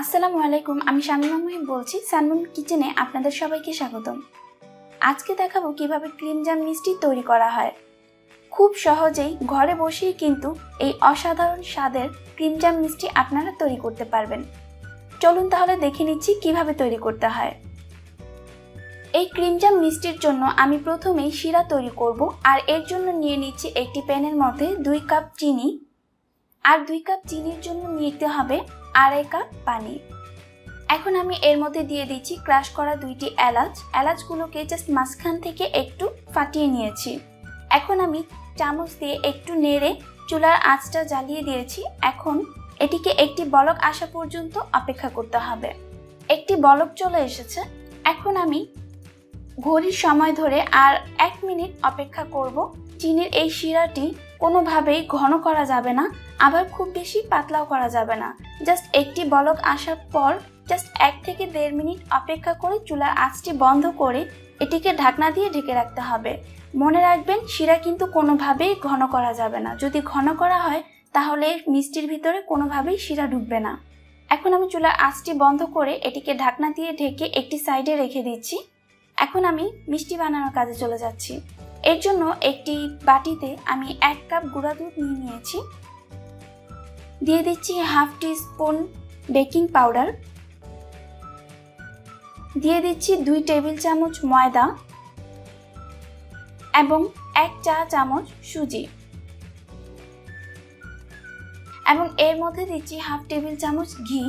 আসসালামু আলাইকুম, আমি শামিমা মুহিব বলছি সানমুন কিচেনে আপনাদের সবাইকে স্বাগতম। আজকে দেখাবো কিভাবে ক্রিম জাম মিষ্টি তৈরি করা হয়। খুব সহজেই ঘরে বসেই কিন্তু এই অসাধারণ স্বাদের ক্রিম জাম মিষ্টি আপনারা তৈরি করতে পারবেন। চলুন তাহলে দেখে নিচ্ছি কিভাবে তৈরি করতে হয়। এই ক্রিম জাম মিষ্টির জন্য আমি প্রথমেই শিরা তৈরি করব, আর এর জন্য নিয়ে নিচ্ছি একটি প্যানের মধ্যে 2 কাপ চিনি, আর 2 কাপ চিনির জন্য নিতে হবে 2.5 কাপ পানি। এখন আমি এর মধ্যে দিয়ে দিচ্ছি ক্রাশ করা 2টি এলাচ। এলাচগুলোকে জাস্ট মাঝখান থেকে একটু ফাটিয়ে নিয়েছি। এখন আমি চামচ দিয়ে একটু নেড়ে চুলার আঁচটা জ্বালিয়ে দিয়েছি। এখন এটিকে একটি বলক আসা পর্যন্ত অপেক্ষা করতে হবে। একটি বলক চলে এসেছে। এখন আমি ঘড়ির সময় ধরে আর 1 মিনিট অপেক্ষা করব। চিনির এই শিরাটি কোনোভাবেই ঘন করা যাবে না, আবার খুব বেশি পাতলাও করা যাবে না। জাস্ট একটি বলক আসার পর জাস্ট 1 থেকে 1.5 মিনিট অপেক্ষা করে চুলার আঁচটি বন্ধ করে এটিকে ঢাকনা দিয়ে ঢেকে রাখতে হবে। মনে রাখবেন, শিরা কিন্তু কোনোভাবেই ঘন করা যাবে না। যদি ঘন করা হয় তাহলে মিষ্টির ভিতরে কোনোভাবেই শিরা ঢুকবে না। এখন আমি চুলার আঁচটি বন্ধ করে এটিকে ঢাকনা দিয়ে ঢেকে একটি সাইডে রেখে দিচ্ছি। এখন আমি মিষ্টি বানানোর কাজে চলে যাচ্ছি। এর জন্য একটি বাটিতে আমি 1 কাপ গুঁড়া দুধ নিয়ে নিয়েছি। দিয়ে দিচ্ছি 1/2 টিস্পুন বেকিং পাউডার, দিয়ে দিচ্ছি 2 টেবিল চামচ ময়দা এবং 1 চা চামচ সুজি, এবং এর মধ্যে দিচ্ছি 1/2 টেবিল চামচ ঘি।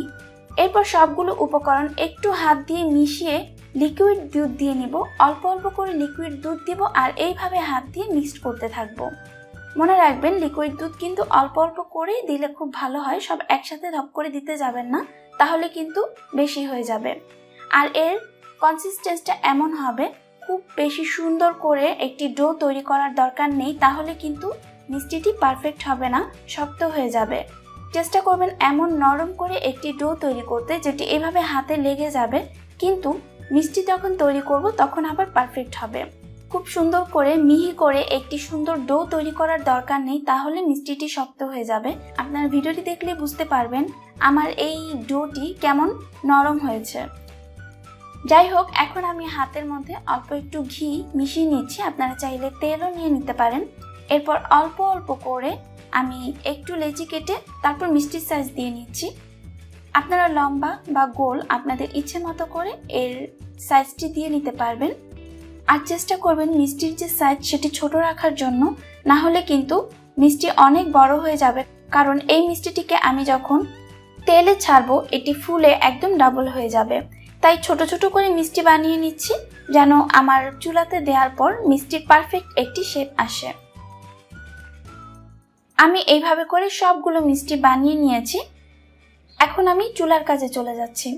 এরপর সবগুলো উপকরণ একটু হাত দিয়ে মিশিয়ে লিকুইড দুধ দিয়ে নিব। অল্প অল্প করে লিকুইড দুধ দিব আর এইভাবে হাত দিয়ে মিক্সড করতে থাকবো। মনে রাখবেন, লিকুইড দুধ কিন্তু অল্প অল্প করে দিলে খুব ভালো হয়। সব একসাথে ধপ করে দিতে যাবেন না, তাহলে কিন্তু বেশি হয়ে যাবে। আর এর কনসিস্টেন্সিটা এমন হবে, খুব বেশি সুন্দর করে একটি ডো তৈরি করার দরকার নেই, তাহলে কিন্তু মিষ্টিটি পারফেক্ট হবে না, শক্ত হয়ে যাবে। চেষ্টা করবেন এমন নরম করে একটি ডো তৈরি করতে যেটি এভাবে হাতে লেগে যাবে, কিন্তু মিষ্টি যখন তৈরি করব তখন আবার পারফেক্ট হবে। খুব সুন্দর করে মিহি করে একটি সুন্দর ডো তৈরি করার দরকার নেই, তাহলে মিষ্টিটি শক্ত হয়ে যাবে। আপনারা ভিডিওটি দেখলে বুঝতে পারবেন আমার এই ডোটি কেমন নরম হয়েছে। যাই হোক, এখন আমি হাতের মধ্যে অল্প একটু ঘি মিশিয়ে নিচ্ছি। আপনারা চাইলে তেলও নিয়ে নিতে পারেন। এরপর অল্প অল্প করে আমি একটু লেচি কেটে তারপর মিষ্টির সাইজ দিয়ে নিচ্ছি। আপনারা লম্বা বা গোল আপনাদের ইচ্ছে মতো করে এর সাইজটি দিয়ে নিতে পারবেন। আর চেষ্টা করবেন মিষ্টির যে সাইজ সেটি ছোট রাখার জন্য, না হলে কিন্তু মিষ্টি অনেক বড় হয়ে যাবে। কারণ এই মিষ্টিটিকে আমি যখন তেলে ছাড়বো এটি ফুলে একদম ডাবল হয়ে যাবে। তাই ছোট ছোট করে মিষ্টি বানিয়ে নিচ্ছি, যেন আমার চুলাতে দেওয়ার পর মিষ্টির পারফেক্ট একটি শেপ আসে। আমি এইভাবে করে সবগুলো মিষ্টি বানিয়ে নিয়েছি। এখন আমি চুলার কাজে চলে যাচ্ছি।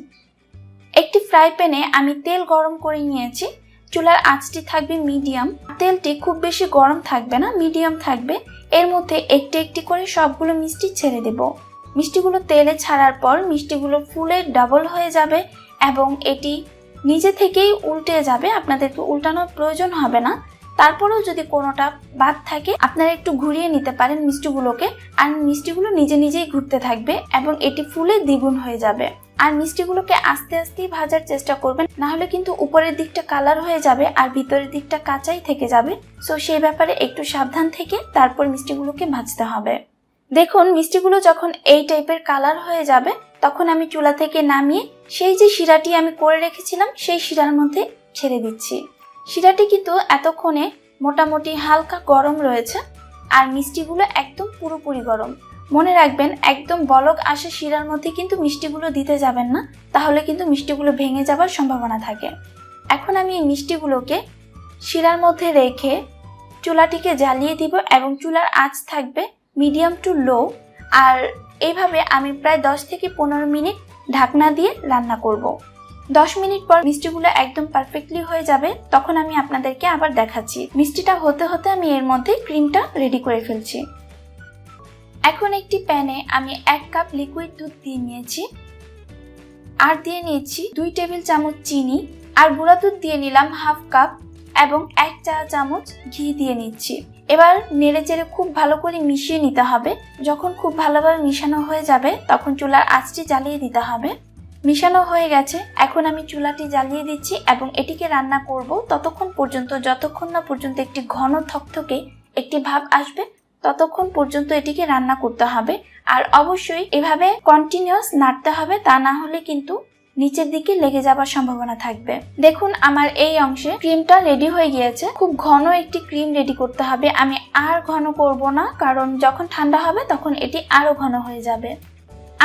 একটি ফ্রাই প্যানে আমি তেল গরম করে নিয়েছি। চুলার আঁচটি থাকবে মিডিয়াম। তেলটি খুব বেশি গরম থাকবে না, মিডিয়াম থাকবে। এর মধ্যে একটি একটি করে সবগুলো মিষ্টি ছেড়ে দেব। মিষ্টিগুলো তেলে ছাড়ার পর মিষ্টিগুলো ফুলে ডাবল হয়ে যাবে এবং এটি নিজে থেকেই উল্টে যাবে। আপনাদেরকে উল্টানোর প্রয়োজন হবে না। তারপরেও যদি কোনোটা বাদ থাকে আপনারা একটু ঘুরিয়ে নিতে পারেন মিষ্টিগুলোকে, আর মিষ্টিগুলো নিজে নিজেই ঘুরতে থাকবে এবং এটি ফুলে দ্বিগুণ হয়ে যাবে। আর মিষ্টিগুলোকে আস্তে আস্তেই ভাজার চেষ্টা করবেন, না হলে কিন্তু উপরের দিকটা কালার হয়ে যাবে আর ভিতরের দিকটা কাঁচাই থেকে যাবে। সো সেই ব্যাপারে একটু সাবধান থেকে তারপর মিষ্টিগুলোকে ভাজতে হবে। দেখুন, মিষ্টিগুলো যখন এই টাইপের কালার হয়ে যাবে তখন আমি চুলা থেকে নামিয়ে সেই যে শিরাটি আমি করে রেখেছিলাম সেই শিরার মধ্যে ছেড়ে দিচ্ছি। শিরাটি কিন্তু এতক্ষণে মোটামুটি হালকা গরম রয়েছে, আর মিষ্টিগুলো একদম পুরোপুরি গরম। মনে রাখবেন, একদম বলক আসে শিরার মধ্যে কিন্তু মিষ্টিগুলো দিতে যাবেন না, তাহলে কিন্তু মিষ্টিগুলো ভেঙে যাবার সম্ভাবনা থাকে। এখন আমি এই মিষ্টিগুলোকে শিরার মধ্যে রেখে চুলাটিকে জ্বালিয়ে দিব এবং চুলার আঁচ থাকবে মিডিয়াম টু লো। আর এইভাবে আমি প্রায় 10 থেকে 15 মিনিট ঢাকনা দিয়ে রান্না করব। 10 মিনিট পর মিষ্টিগুলো একদম পারফেক্টলি হয়ে যাবে, তখন আমি আপনাদেরকে আবার দেখাচ্ছি। মিষ্টিটা হতে হতে আমি এর মধ্যে ক্রিমটা রেডি করে ফেলছি। এখন একটি প্যানে আমি 1 কাপ লিকুইড দুধ দিয়ে নিয়েছি, আর দিয়ে নিয়েছি 2 টেবিল চামচ চিনি, আর গুঁড়া দুধ দিয়ে নিলাম 1/2 কাপ এবং 1 চা চামচ ঘি দিয়ে নিচ্ছি। এবার নেড়ে চেড়ে খুব ভালো করে মিশিয়ে নিতে হবে। যখন খুব ভালোভাবে মিশানো হয়ে যাবে তখন চুলার আঁচটি জ্বালিয়ে দিতে হবে। মিশানো হয়ে গেছে। এখন আমি চুলাটি জ্বালিয়ে দিচ্ছি এবং এটিকে রান্না করব ততক্ষণ পর্যন্ত যতক্ষণ না পর্যন্ত একটি ঘন থকথকে একটি ভাব আসবে, ততক্ষণ পর্যন্ত এটিকে রান্না করতে হবে। আর অবশ্যই এভাবে কন্টিনিউয়াস নাড়তে হবে, তা না হলে কিন্তু নিচের দিকে লেগে যাবার সম্ভাবনা থাকবে। দেখুন আমার এই অংশে ক্রিমটা রেডি হয়ে গিয়েছে। খুব ঘন একটি ক্রিম রেডি করতে হবে। আমি আর ঘন করব না, কারণ যখন ঠান্ডা হবে তখন এটি আরো ঘন হয়ে যাবে।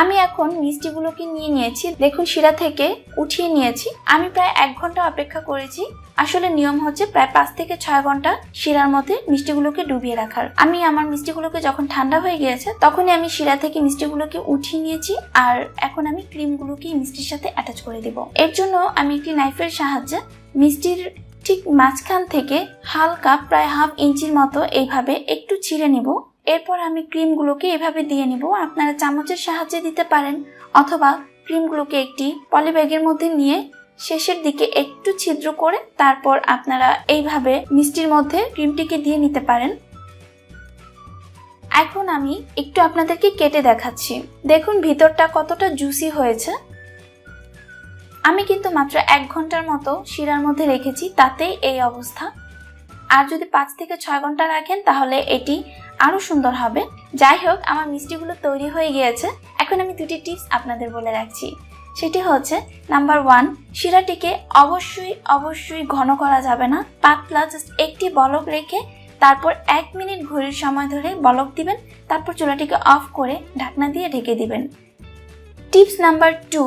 আমি এখন মিষ্টিগুলোকে নিয়ে নিয়েছি। দেখুন শিরা থেকে উঠিয়ে নিয়েছি। আমি প্রায় 1 ঘন্টা অপেক্ষা করেছি। আসলে নিয়ম হচ্ছে প্রায় 5 থেকে 6 ঘন্টা শিরার মধ্যে মিষ্টিগুলোকে ডুবিয়ে রাখার। আমি আমার মিষ্টিগুলোকে যখন ঠান্ডা হয়ে গিয়েছে তখনই আমি শিরা থেকে মিষ্টিগুলোকে উঠিয়ে নিয়েছি। আর এখন আমি ক্রিমগুলোকে মিষ্টির সাথে অ্যাটাচ করে দেব। এর জন্য আমি একটি নাইফের সাহায্যে মিষ্টির ঠিক মাঝখান থেকে হালকা প্রায় 1/2 ইঞ্চির মতো এইভাবে একটু ছিঁড়ে নিব। এরপর আমি ক্রিমগুলোকে এভাবে দিয়ে নিব। আপনারা চামচের সাহায্যে দিতে পারেন, অথবা ক্রিমগুলোকে একটি পলিব্যাগের মধ্যে নিয়ে শেষের দিকে একটু ছিদ্র করে তারপর আপনারা এইভাবে মিষ্টির মধ্যে ক্রিমটিকে দিয়ে নিতে পারেন। এখন আমি একটু আপনাদেরকে কেটে দেখাচ্ছি। দেখুন ভিতরটা কতটা জুসি হয়েছে। আমি কিন্তু মাত্র 1 ঘন্টার মতো শিরার মধ্যে রেখেছি, তাতেই এই অবস্থা। আর যদি 5 থেকে 6 ঘন্টা রাখেন তাহলে এটি আরো সুন্দর হবে। যাই হোক, আমার মিষ্টিগুলো তৈরি হয়ে গিয়েছে। এখন আমি 2টি টিপস আপনাদের বলে রাখছি। সেটি হচ্ছে নাম্বার 1, শিরাটিকে অবশ্যই ঘন করা যাবে না। পাতলা জাস্ট একটি বলক রেখে তারপর 1 মিনিট ঘড়ির সময় ধরে বলক দিবেন, তারপর চুলাটিকে অফ করে ঢাকনা দিয়ে ঢেকে দিবেন। টিপস নাম্বার 2,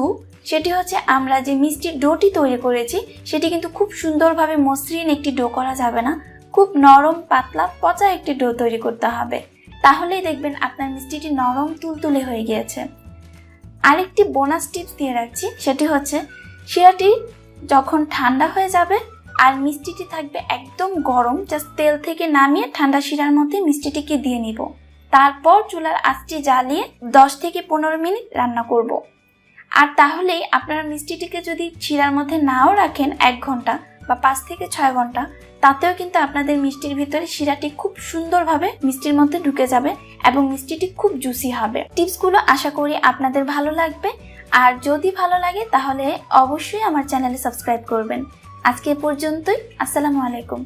সেটি হচ্ছে আমরা যে মিষ্টির ডোটি তৈরি করেছি সেটি কিন্তু খুব সুন্দরভাবে মসৃণ একটি ডো করা যাবে না। খুব নরম পাতলা পচা একটি ডো তৈরি করতে হবে, তাহলেই দেখবেন আপনার মিষ্টিটি নরম তুলতুলে হয়ে গিয়েছে। আরেকটি বোনাস টিপস দিয়ে রাখছি, সেটি হচ্ছে শিরাটি যখন ঠান্ডা হয়ে যাবে আর মিষ্টিটি থাকবে একদম গরম, জাস্ট তেল থেকে নামিয়ে ঠান্ডা শিরার মধ্যে মিষ্টিটিকে দিয়ে নিব। তারপর চুলার আঁচটি জ্বালিয়ে 10 থেকে 15 মিনিট রান্না করব। আর তাহলেই আপনারা মিষ্টিটিকে যদি শিরার মধ্যে নাও রাখেন 1 ঘন্টা বা 5 থেকে 6 ঘন্টা, তাতেও কিন্তু আপনাদের মিষ্টির ভিতরে শিরাটি খুব সুন্দরভাবে মিষ্টির মধ্যে ঢুকে যাবে এবং মিষ্টিটি খুব জুসি হবে। টিপসগুলো আশা করি আপনাদের ভালো লাগবে। আর যদি ভালো লাগে তাহলে অবশ্যই আমার চ্যানেলে সাবস্ক্রাইব করবেন। আজকে পর্যন্তই। আসসালামু আলাইকুম।